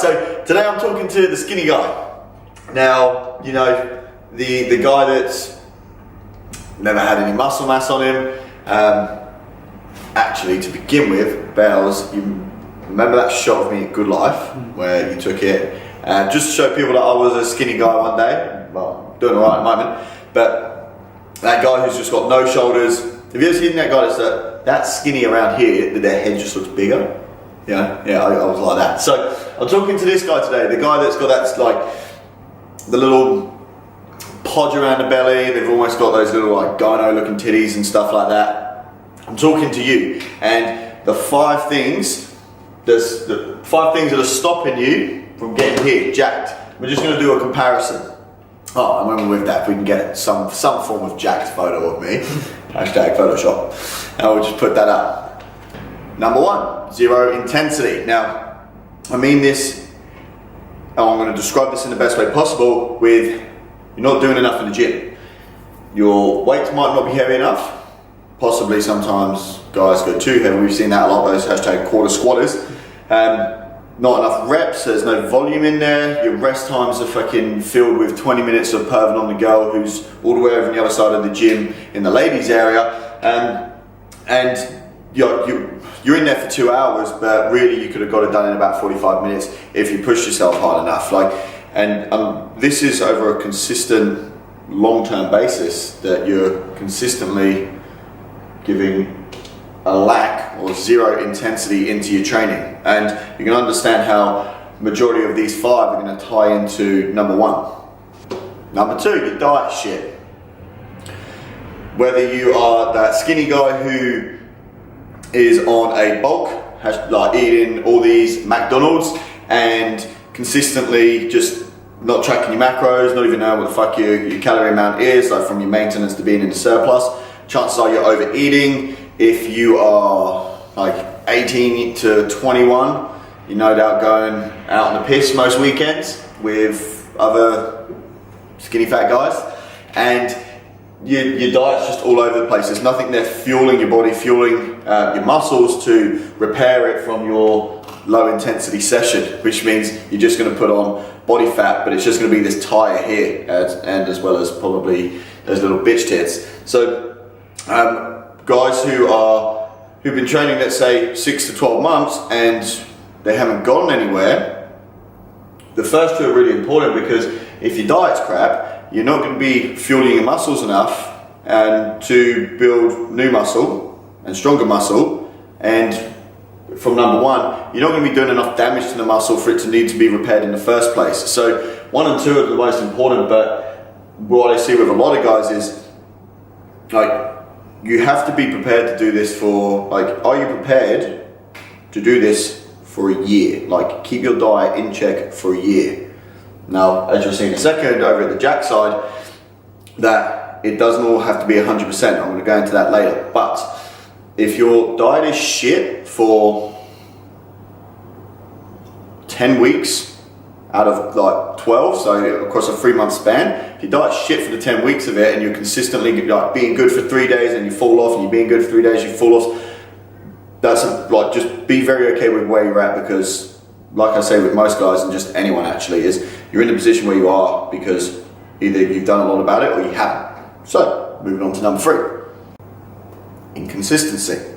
so today I'm talking to the skinny guy. Now, you know, the guy that's never had any muscle mass on him. Actually, to begin with, Bells, you remember that shot of me at Good Life where you took it just to show people that I was a skinny guy one day. Well, doing alright at the moment, but that guy who's just got no shoulders. Have you ever seen that guy that's skinny around here, that their head just looks bigger? Yeah, I was like that. So I'm talking to this guy today, the guy that's got that, like, the little podge around the belly. They've almost got those little like gyno looking titties and stuff like that. I'm talking to you, and the five things that are stopping you from getting here jacked. We're just going to do a comparison. Oh, and when we're with that, if we can get some form of jacked photo of me, hashtag Photoshop, and we'll just put that up. Number one, zero intensity. Now, I mean this, and I'm going to describe this in the best way possible with, you're not doing enough in the gym. Your weights might not be heavy enough. Possibly sometimes guys go too heavy. We've seen that a lot, those hashtag quarter squatters. Not enough reps, there's no volume in there. Your rest times are fucking filled with 20 minutes of perving on the girl who's all the way over on the other side of the gym in the ladies area. And you're in there for 2 hours, but really you could have got it done in about 45 minutes if you push yourself hard enough. This is over a consistent long-term basis that you're consistently giving a lack or zero intensity into your training. And you can understand how majority of these five are going to tie into number one. Number two, your diet shit. Whether you are that skinny guy who is on a bulk, like eating all these McDonald's and consistently just not tracking your macros, not even knowing what the fuck your calorie amount is, like from your maintenance to being in the surplus, chances are you're overeating. If you are like 18 to 21, you're no doubt going out on the piss most weekends with other skinny fat guys, and your diet's just all over the place. There's nothing there fueling your body, fueling your muscles to repair it from your low intensity session, which means you're just going to put on body fat, but it's just going to be this tire here, and as well as probably those little bitch tits. So guys who've been training, let's say 6 to 12 months, and they haven't gone anywhere, the first two are really important, because if your diet's crap, you're not going to be fueling your muscles enough and to build new muscle and stronger muscle. And from number one, you're not going to be doing enough damage to the muscle for it to need to be repaired in the first place. So 1 and 2 are the most important, but what I see with a lot of guys is, like, you have to be prepared to do this for, like, are you prepared to do this for a year? Like, keep your diet in check for a year. Now, as you'll see in a second over at the jack side, that it doesn't all have to be 100%. I'm going to go into that later. But if your diet is shit for 10 weeks out of like 12, so across a 3-month span, if your diet's shit for the 10 weeks of it and you're consistently like being good for 3 days and you fall off, and you're being good for 3 days, you fall off, that's like, just be very okay with where you're at, because like I say with most guys, and just anyone actually, is you're in the position where you are because either you've done a lot about it or you haven't. So moving on to number 3, inconsistency.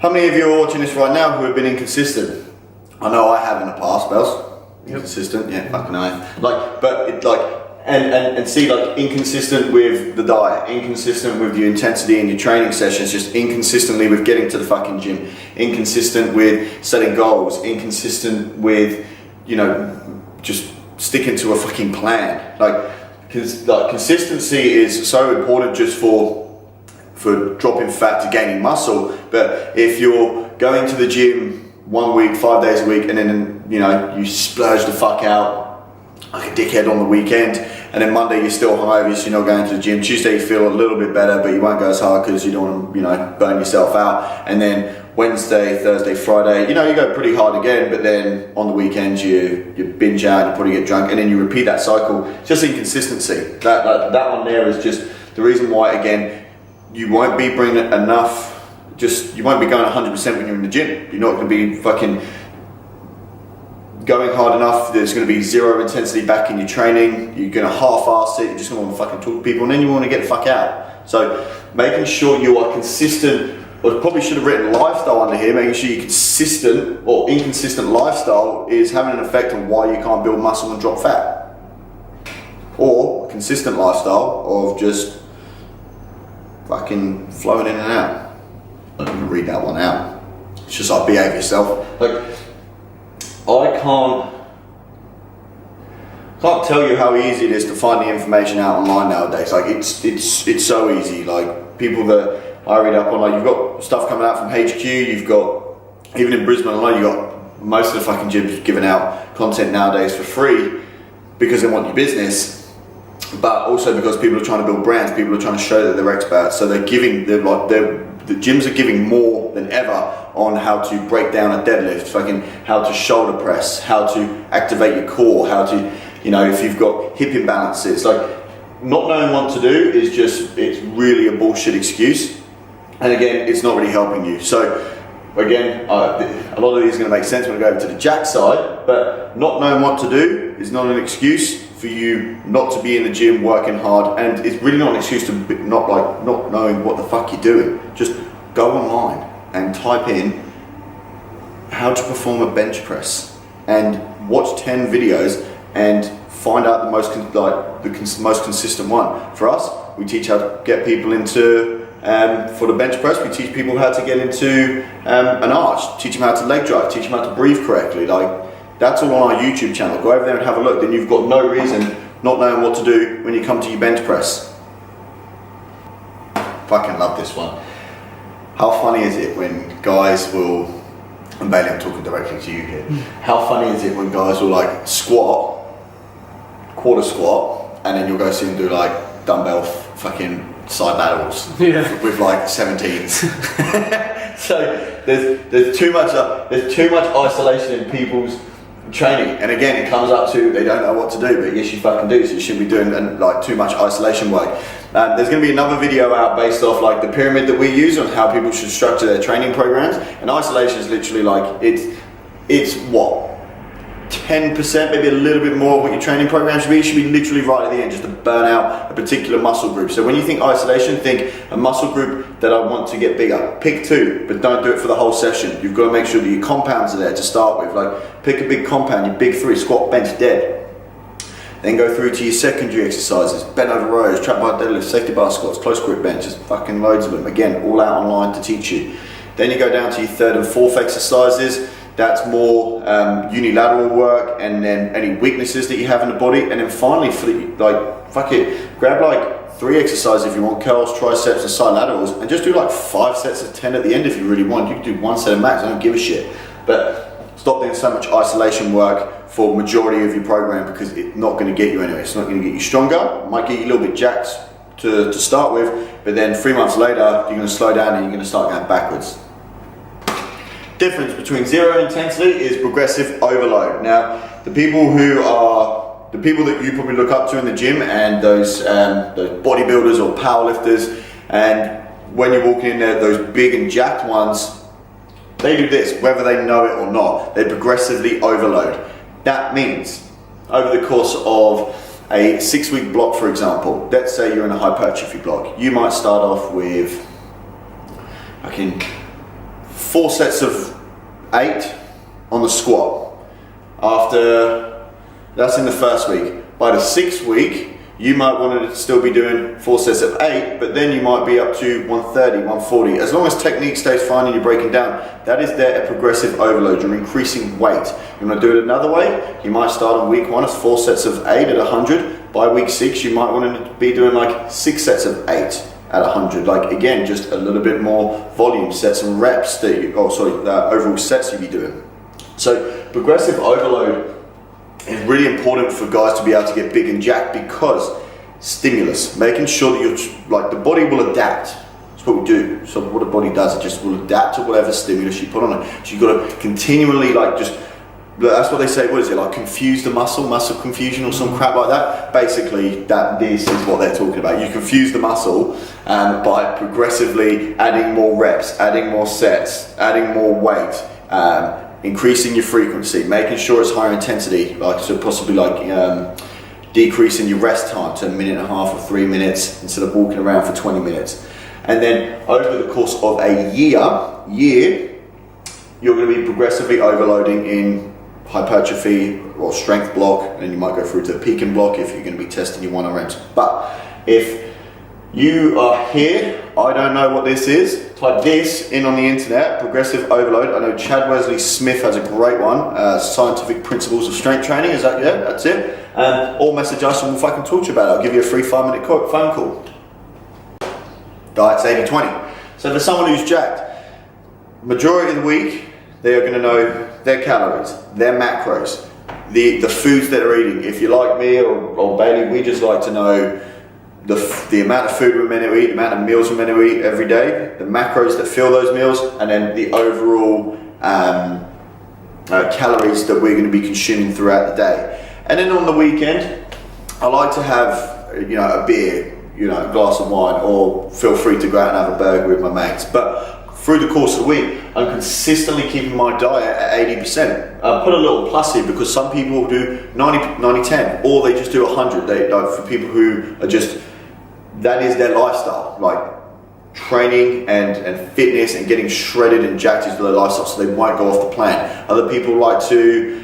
How many of you are watching this right now who have been inconsistent? I know I have in the past, Bells. Inconsistent, yeah, fucking I. Like, but it, like, and see, like, inconsistent with the diet, inconsistent with your intensity in your training sessions, just inconsistently with getting to the fucking gym, inconsistent with setting goals, inconsistent with, you know, just sticking to a fucking plan. Like, because like, consistency is so important just for dropping fat to gaining muscle. But if you're going to the gym 1 week, 5 days a week, and then, you know, you splurge the fuck out like a dickhead on the weekend, and then Monday you're still hungover, so you're not going to the gym. Tuesday you feel a little bit better, but you won't go as hard because you don't want to, you know, burn yourself out. And then Wednesday, Thursday, Friday, you know, you go pretty hard again, but then on the weekends you binge out, you probably get drunk, and then you repeat that cycle. It's just inconsistency. That one there is just the reason why, again, you won't be bringing enough. Just, you won't be going 100% when you're in the gym. You're not going to be fucking going hard enough, there's going to be zero intensity back in your training. You're going to half-ass it. You're just going to want to fucking talk to people, and then you want to get the fuck out. So making sure you are consistent. Well, I probably should have written lifestyle under here. Making sure you're consistent or inconsistent lifestyle is having an effect on why you can't build muscle and drop fat. Or consistent lifestyle of just fucking flowing in and out. I'm going to read that one out. It's just like behave yourself. Like, I can't tell you how easy it is to find the information out online nowadays. Like it's so easy. Like people that I read up on, like you've got stuff coming out from HQ, you've got, even in Brisbane alone, you've got most of the fucking gyms giving out content nowadays for free because they want your business, but also because people are trying to build brands, people are trying to show that they're experts. So the gyms are giving more than ever on how to break down a deadlift, fucking how to shoulder press, how to activate your core, how to, you know, if you've got hip imbalances. Like, not knowing what to do is just, it's really a bullshit excuse. And again, it's not really helping you. So again, a lot of these are going to make sense when I go over to the jack side, but not knowing what to do is not an excuse for you not to be in the gym working hard, and it's really not an excuse to not knowing what the fuck you're doing. Just go online and type in how to perform a bench press and watch 10 videos and find out the most most consistent one. For us, we teach how to get people into for the bench press. We teach people how to get into an arch, teach them how to leg drive, teach them how to breathe correctly. Like, that's all on our YouTube channel. Go over there and have a look. Then you've got no reason not knowing what to do when you come to your bench press. Fucking love this one. How funny is it when guys will, and Bailey, I'm talking directly to you here. How funny is it when guys will like squat, quarter squat, and then you'll go see them do like dumbbell fucking side laterals with like 17s. So there's too much isolation in people's training, and again it comes up to they don't know what to do, but yes you fucking do, so you shouldn't be doing like too much isolation work. There's going to be another video out based off like the pyramid that we use on how people should structure their training programs, and isolation is literally like it's what, 10%, maybe a little bit more of what your training program should be. It should be literally right at the end, just to burn out a particular muscle group. So when you think isolation, think a muscle group that I want to get bigger. Pick 2, but don't do it for the whole session. You've got to make sure that your compounds are there to start with. Like, pick a big compound, your big 3, squat, bench, dead. Then go through to your secondary exercises, bent over rows, trap bar deadlifts, safety bar squats, close grip bench, just fucking loads of them. Again, all out online to teach you. Then you go down to your 3rd and 4th exercises. That's more unilateral work, and then any weaknesses that you have in the body. And then finally, for the, like, fuck it, grab like 3 exercises if you want, curls, triceps, and side laterals, and just do like 5 sets of 10 at the end if you really want. You can do 1 set of max, I don't give a shit. But stop doing so much isolation work for majority of your program, because it's not going to get you anywhere. It's not going to get you stronger. It might get you a little bit jacked to start with, but then 3 months later, you're going to slow down and you're going to start going backwards. Difference between zero intensity is progressive overload. Now, the people that you probably look up to in the gym, and those bodybuilders or powerlifters, and when you're walking in there, those big and jacked ones, they do this, whether they know it or not. They progressively overload. That means, over the course of a 6-week block, for example, let's say you're in a hypertrophy block, you might start off with 4 sets of 8 on the squat. That's in the first week. By the 6th week, you might want to still be doing 4 sets of 8, but then you might be up to 130, 140. As long as technique stays fine and you're breaking down, that is there a progressive overload. You're increasing weight. You want to do it another way? You might start on week 1 as 4 sets of 8 at 100. By week 6, you might want to be doing like 6 sets of 8 at 100. Like, again, just a little bit more volume, sets and reps overall sets you'll be doing. So progressive overload is really important for guys to be able to get big and jacked, because stimulus, making sure that you're like, the body will adapt. That's what we do. So what the body does, it just will adapt to whatever stimulus you put on it. So you've got to continually that's what they say, what is it, like confuse the muscle confusion or some crap like that. Basically, this is what they're talking about. You confuse the muscle by progressively adding more reps, adding more sets, adding more weight, increasing your frequency, making sure it's higher intensity, like so possibly like decreasing your rest time to 1.5 minutes or 3 minutes instead of walking around for 20 minutes. And then over the course of a year, you're going to be progressively overloading in hypertrophy or strength block, and then you might go through to the peaking block if you're going to be testing your 1RMs. But if you are here, I don't know what this is, type this in on the internet, progressive overload. I know Chad Wesley Smith has a great one, Scientific Principles of Strength Training, is that, yeah, that's it. Or message us and we'll fucking talk to you about it. I'll give you a free 5-minute phone call. Diet's 80-20. So for someone who's jacked, majority of the week, they are going to know their calories, their macros, the foods that they're eating. If you're like me or Bailey, we just like to know the amount of food we're meant to eat, the amount of meals we're meant to eat every day, the macros that fill those meals, and then the overall calories that we're going to be consuming throughout the day. And then on the weekend, I like to have a beer, a glass of wine, or feel free to go out and have a burger with my mates. But through the course of the week, I'm consistently keeping my diet at 80%. I put a little plus here because some people do 90-10, or they just do 100. For people who are just, that is their lifestyle. Like training and fitness and getting shredded and jacked is their lifestyle, so they might go off the plan. Other people like to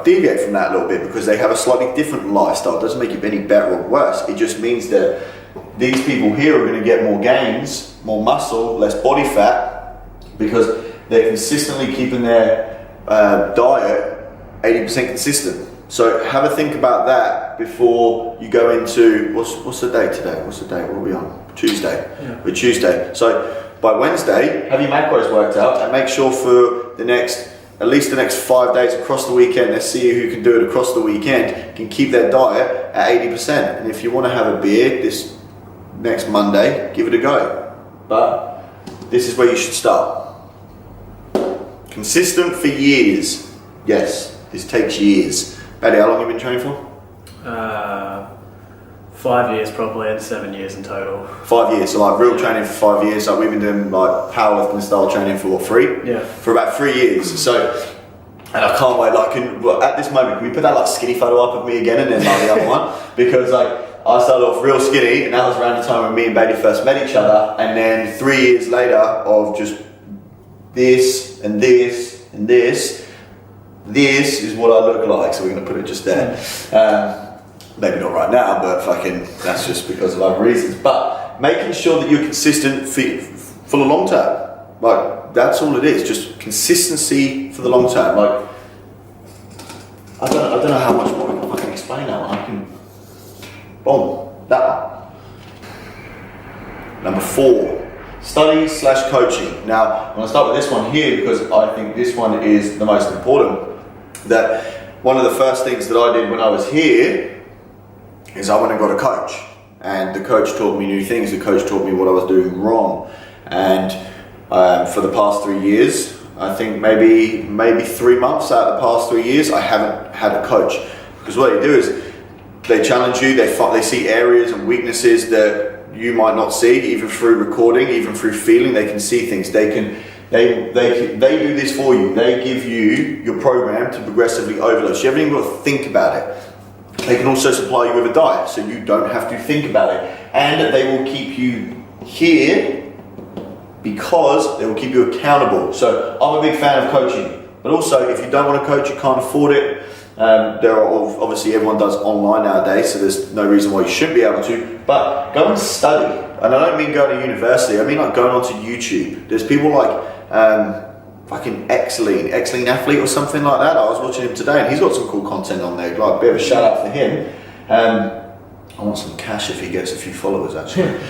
deviate from that a little bit because they have a slightly different lifestyle. It doesn't make you any better or worse. It just means that these people here are going to get more gains, more muscle, less body fat, because they're consistently keeping their diet 80% consistent. So have a think about that before you go into, what's the date today? What's the date? What are we on? Tuesday. Yeah. We're Tuesday. So by Wednesday, have your macros worked out and make sure for at least the next 5 days across the weekend, let's see who can do it across the weekend, can keep their diet at 80%. And if you want to have a beer this next Monday, give it a go. But this is where you should start. Consistent for years. Yes, this takes years. Bailey, how long have you been training for? 5 years probably, and 7 years in total. 5 years, so like real training for 5 years. Like we've been doing like powerlifting style training for what, 3? Yeah. For about 3 years. So, and I can't wait. At this moment, can we put that like skinny photo up of me again and then like the other one? Because like I started off real skinny, and that was around the time when me and Bailey first met each other. And then 3 years later of just this and this and this. This is what I look like. So we're gonna put it just there. Maybe not right now, but that's just because of other reasons. But making sure that you're consistent for the long term. Like, that's all it is, just consistency for the long term. Like, I don't know how much more I can fucking explain that one. Boom, that one. Number 4, study/coaching. Now, I'm gonna start with this one here because I think this one is the most important. That one of the first things that I did when I was here is I went and got a coach, and the coach taught me new things. The coach taught me what I was doing wrong, and for the past 3 years, I think maybe 3 months out of the past 3 years, I haven't had a coach, because what they do is they challenge you. They see areas and weaknesses that you might not see, even through recording, even through feeling. They can see things. They do this for you. They give you your program to progressively overload. So you haven't even got to think about it. They can also supply you with a diet, so you don't have to think about it. And they will keep you here because they will keep you accountable. So I'm a big fan of coaching. But also, if you don't want to coach, you can't afford it. Obviously everyone does online nowadays, so there's no reason why you shouldn't be able to. But go and study. And I don't mean going to university, I mean like going onto YouTube. There's people like fucking Exline Athlete or something like that. I was watching him today and he's got some cool content on there. Like a bit of a shout out for him. I want some cash if he gets a few followers actually.